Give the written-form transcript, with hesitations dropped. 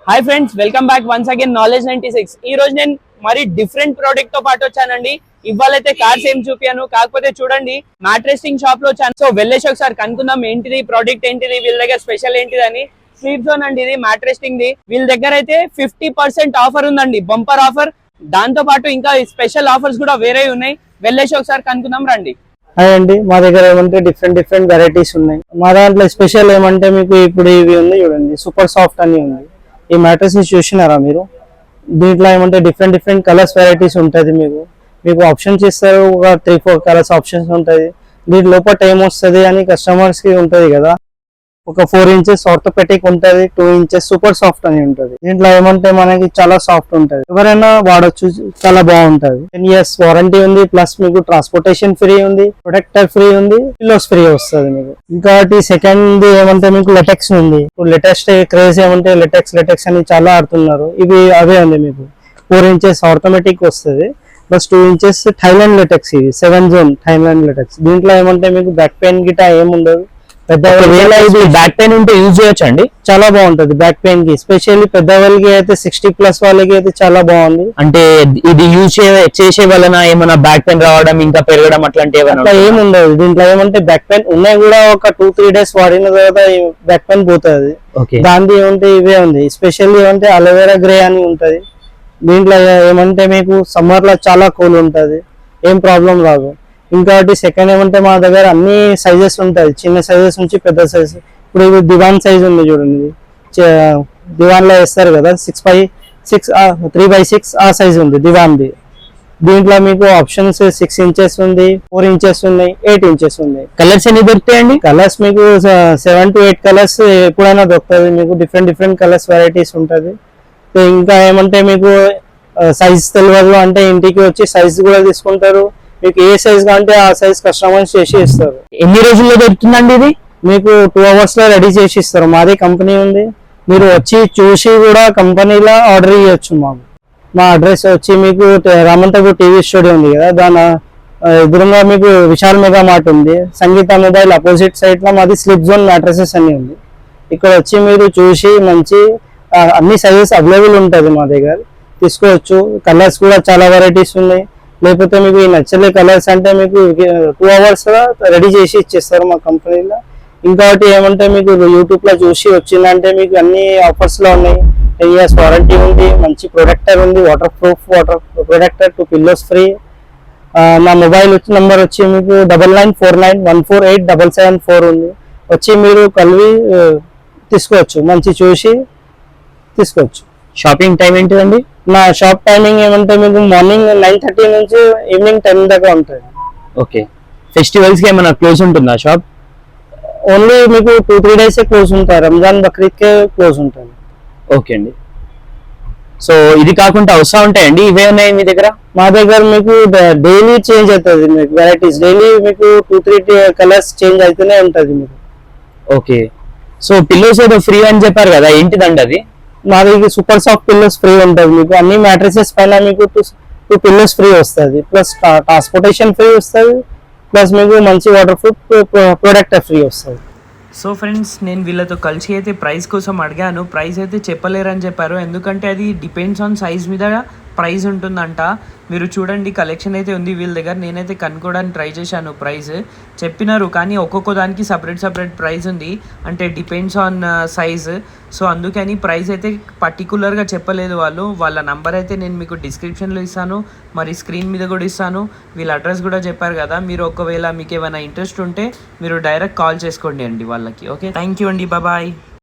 Hi friends, welcome back once again knowledge 96. ఈ రోజు నేను మరి డిఫరెంట్ ప్రోడక్ట్ తో పాటు వచ్చానండి. ఇవాళైతే కార్స్ ఏం చూపియాను, కాకపోతే చూడండి మ్యాట్రెస్టింగ్ షాప్ లో వచ్చాను. సో వెళ్ళేసి ఒకసారి కనుక్కుందాం ఏంటిది ప్రోడక్ట్, ఏంటిది వీళ్ళ దగ్గర స్పెషల్ ఏంటిది అని. స్లీప్ జోన్ అండి ఇది, మ్యాట్రెస్టింగ్ ది. వీళ్ళ దగ్గర అయితే 50% ఆఫర్ ఉందండి, బంపర్ ఆఫర్. దాంతో పాటు ఇంకా స్పెషల్ ఆఫర్స్ కూడా వేరే ఉన్నాయి. వెళ్ళేసి ఒకసారి కనుక్కుందాం రండి. హాయ్ అండి, మా దగ్గర ఏమంటే డిఫరెంట్ వెరైటీస్ ఉన్నాయి. మా దాంట్లో స్పెషల్ ఏమంటే మీకు ఇప్పుడు ఇవి ఉంది చూడండి, సూపర్ సాఫ్ట్ అని ఉంది. ఈ మ్యాట్రెస్ చూసినారా మీరు? దీంట్లో ఏమంటే డిఫరెంట్ కలర్స్ వెరైటీస్ ఉంటుంది. మీకు ఆప్షన్స్ ఇస్తారు, ఒక 3-4 కలర్స్ ఆప్షన్స్ ఉంటుంది. దీని లోపల ఏమొస్తుంది అని కస్టమర్స్ కి ఉంటుంది కదా. ఒక 4 ఇంచెస్ ఆర్థోపెటిక్ ఉంటుంది, 2 ఇంచెస్ సూపర్ సాఫ్ట్ అని ఉంటుంది. దీంట్లో ఏమంటే మనకి చాలా సాఫ్ట్ ఉంటుంది, ఎవరైనా వాడచ్చు, చాలా బాగుంటది. 10 years వారంటీ ఉంది, ప్లస్ మీకు ట్రాన్స్పోర్టేషన్ ఫ్రీ ఉంది, ప్రొటెక్టర్ ఫ్రీ ఉంది, పిల్లోస్ ఫ్రీ వస్తుంది మీకు. ఇంకోటి సెకండ్ ఏమంటే మీకు లెటెక్స్ ఉంది. ఇప్పుడు లేటెస్ట్ క్రేజ్ ఏమంటే లెటెక్స్ అని చాలా ఆడుతున్నారు. ఇవి అవే ఉంది. మీకు 4 ఇంచెస్ ఆర్థోమెటిక్ వస్తుంది, ప్లస్ 2 ఇంచెస్ థైలాండ్ లెటెక్స్. ఇవి 7 zone థైలాండ్ లెటెక్స్. దీంట్లో ఏమంటే మీకు బ్యాక్ పెయిన్ గిటా ఏముండదు. బ్యాక్ పెయిన్ ఉంటే యూజ్ చేయొచ్చు అండి, చాలా బాగుంటది బ్యాక్ పెయిన్ కి. స్పెషల్లీ పెద్దవాళ్ళకి అయితే 60+ వాళ్ళకి అయితే చాలా బాగుంది. అంటే ఇది యూజ్ చేసే వలన ఏమైనా బ్యాక్ పెయిన్ రావడం ఇంకా పెరగడం అట్లాంటి ఏముండదు. దీంట్లో ఏమంటే బ్యాక్ పెయిన్ ఉన్నాయి కూడా ఒక 2-3 days వాడిన తర్వాత బ్యాక్ పెయిన్ పోతుంది. దాంది ఏమంటే ఇవే ఉంది. స్పెషల్లీ ఏమంటే అలోవెరా గ్రే అని ఉంటది. దీంట్లో ఏమంటే మీకు సమ్మర్ లో చాలా కూల్ ఉంటది, ఏం ప్రాబ్లం రాదు. ఇంకోటి సెకండ్ ఏమంటే మా దగ్గర అన్ని సైజెస్ ఉంటాయి, చిన్న సైజెస్ నుంచి పెద్ద సైజ్. ఇప్పుడు ఇది దివాన్ సైజ్ ఉంది చూడండి, దివాన్ లో వేస్తారు కదా, 6x6 3x6 ఆ సైజ్ ఉంది దివాన్ది. దీంట్లో మీకు ఆప్షన్స్ 6 ఇంచెస్ ఉంది, 4 ఇంచెస్ ఉన్నాయి, 8 ఇంచెస్ ఉన్నాయి. కలర్స్ ఎన్ని దొరుకుతాయండి? కలర్స్ మీకు 7 to 8 కలర్స్ ఎప్పుడైనా దొరుకుతుంది. మీకు డిఫరెంట్ కలర్స్ వెరైటీస్ ఉంటుంది. ఇంకా ఏమంటే మీకు సైజ్ తెలియదు అంటే ఇంటికి వచ్చి సైజ్ కూడా తీసుకుంటారు. మీకు ఏ సైజ్ కావాలంటే ఆ సైజ్ కస్టమైజ్ చేసి ఇస్తారు. ఎన్ని రోజుల్లో దొరుకుతుందండి ఇది? మీకు 2 hours లో రెడీ చేసి ఇస్తారు. మాది కంపెనీ ఉంది, మీరు వచ్చి చూసి కూడా కంపెనీలో ఆర్డర్ ఇవ్వచ్చు. మా అడ్రస్ వచ్చి మీకు రామంతపూర్ టీవీ స్టూడియో ఉంది కదా, దాని ఎదురుగా మీకు విశాల్ మెగా మార్ట్ ఉంది. సంగీత మొబైల్ అపోజిట్ సైడ్ లో మాది స్లిప్ జోన్ మ్యాట్రసెస్ అని ఉంది. ఇక్కడ వచ్చి మీరు చూసి మంచి అన్ని సైజెస్ అవైలబుల్ ఉంటుంది మా దగ్గర, తీసుకోవచ్చు. కలర్స్ కూడా చాలా వెరైటీస్ ఉన్నాయి. లేకపోతే మీకు ఈ నచ్చలే కలర్స్ అంటే మీకు 2 hours లో రెడీ చేసి ఇచ్చేస్తారు మా కంపెనీలో. ఇంకొకటి ఏమంటే మీకు యూట్యూబ్ లో చూసి వచ్చిందంటే మీకు అన్ని ఆఫర్స్ లో ఉన్నాయి. 10 years వారంటీ ఉంది, మంచి ప్రొటెక్టర్ ఉంది, వాటర్ ప్రొటెక్టర్, 2 pillows ఫ్రీ. నా మొబైల్ నంబర్ వచ్చి మీకు 9949148774 ఉంది. వచ్చి మీరు కలివి తీసుకోవచ్చు, మంచి చూసి తీసుకోవచ్చు. షాపింగ్ టైం ఏంటిదండి? నా షాప్ టైమింగ్ ఏమంటే మీకు మార్నింగ్ 9:30 నుంచి ఈవినింగ్ 10 దాకా ఉంటుంది. ఓకే. ఫెస్టివల్స్ కి ఏమైనా క్లోజ్ ఉంటుందా షాప్? ఓన్లీ మీకు 2-3 days క్లోజ్ ఉంటాయి, రంజాన్ బక్రీద్ కే క్లోజ్ ఉంటుంది. ఓకే అండి. సో ఇది కాకుండా వస్తూ ఉంటాయండి, ఇవే ఉన్నాయి మీ దగ్గర? మా దగ్గర మీకు డైలీ చేంజ్ అవుతుంది. మీకు వెరైటీస్ డైలీ మీకు 2-3 కలర్స్ చేంజ్ అవుతూనే ఉంటుంది మీకు. ఓకే. సో పిల్లోస్ ఏదో ఫ్రీ అని చెప్పారు కదా, ఏంటిదండి అది? మా దగ్గర సూపర్ సాఫ్ట్ పిల్లోస్ ఫ్రీ ఉంటుంది. మీకు అన్ని మ్యాట్రసెస్ పైన మీకు 2 పిల్లోస్ ఫ్రీ వస్తుంది, ప్లస్ ట్రాన్స్పోర్టేషన్ ఫ్రీ వస్తుంది, ప్లస్ మీకు మంచి వాటర్ ప్రూఫ్ ప్రొడక్ట్ ఫ్రీ వస్తుంది. సో ఫ్రెండ్స్, నేను వీళ్ళతో కలిసి అయితే ప్రైస్ కోసం అడిగాను. ప్రైస్ అయితే చెప్పలేరని చెప్పారు, ఎందుకంటే అది డిపెండ్స్ ఆన్ సైజ్ మీద ప్రైస్ ఉంటుందంట. మీరు చూడండి, కలెక్షన్ అయితే ఉంది వీళ్ళ దగ్గర. నేనైతే కనుక్కోవడానికి ట్రై చేశాను, ప్రైస్ చెప్పినారు, కానీ ఒక్కొక్క దానికి సపరేట్ ప్రైస్ ఉంది, అంటే డిపెండ్స్ ఆన్ సైజ్. సో అందుకని ప్రైస్ అయితే పర్టికులర్గా చెప్పలేదు వాళ్ళు. వాళ్ళ నంబర్ అయితే నేను మీకు డిస్క్రిప్షన్లో ఇస్తాను, మరి స్క్రీన్ మీద కూడా ఇస్తాను. వీళ్ళ అడ్రస్ కూడా చెప్పారు కదా. మీరు ఒకవేళ మీకు ఏమైనా ఇంట్రెస్ట్ ఉంటే మీరు డైరెక్ట్ కాల్ చేసుకోండి అండి వాళ్ళకి. ఓకే, థ్యాంక్ యూ అండి, బాయ్.